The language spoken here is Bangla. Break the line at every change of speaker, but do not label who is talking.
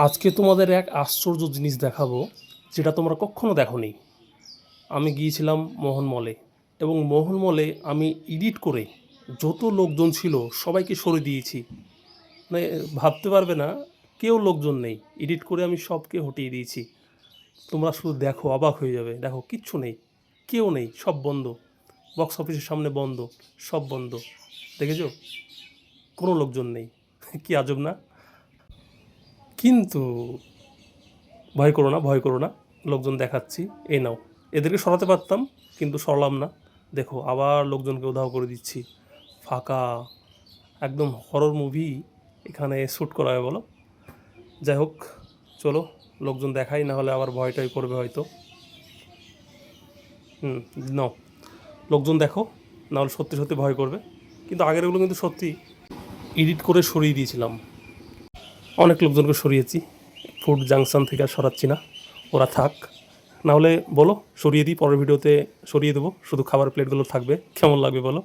আজকে তোমাদের এক আশ্চর্য জিনিস দেখাবো, যেটা তোমরা কক্ষনো দেখোনি। আমি গিয়েছিলাম মোহন মলে, এবং মোহন মলে আমি এডিট করে যত লোকজন ছিল সবাইকে সরিয়ে দিয়েছি। মানে ভাবতে পারবে না, কেউ লোকজন নেই। এডিট করে আমি সবকে হটিয়ে দিয়েছি। তোমরা শুধু দেখো, অবাক হয়ে যাবে। দেখো, কিচ্ছু নেই, কেউ নেই, সব বন্ধ। বক্স অফিসের সামনে বন্ধ, সব বন্ধ। দেখেছো? কোনো লোকজন নেই। কি আজব না? কিন্তু ভয় করো না, ভয় করো না, লোকজন দেখাচ্ছি। এই নাও। এদেরকে সরাতে পারতাম, কিন্তু সরালাম না। দেখো, আবার লোকজনকে উধাও করে দিচ্ছি। ফাঁকা, একদম হরর মুভি এখানে শ্যুট করা হয় বলো। যাই হোক, চলো লোকজন দেখাই, না হলে আবার ভয়টাই করবে হয়তো। হুম, নাও, লোকজন দেখো, না হলে সত্যি সত্যি ভয় করবে। কিন্তু আগেরগুলো কিন্তু সত্যি এডিট করে সরিয়ে দিয়েছিলাম। অনেক লোকজনকে সরিয়েছি। ফুড জাংশন থেকে আর সরাচ্ছি না, ওরা থাক। না হলে বলো, সরিয়ে দিই, পরের ভিডিওতে সরিয়ে দেবো, শুধু খাবার প্লেটগুলো থাকবে। কেমন লাগবে বলো?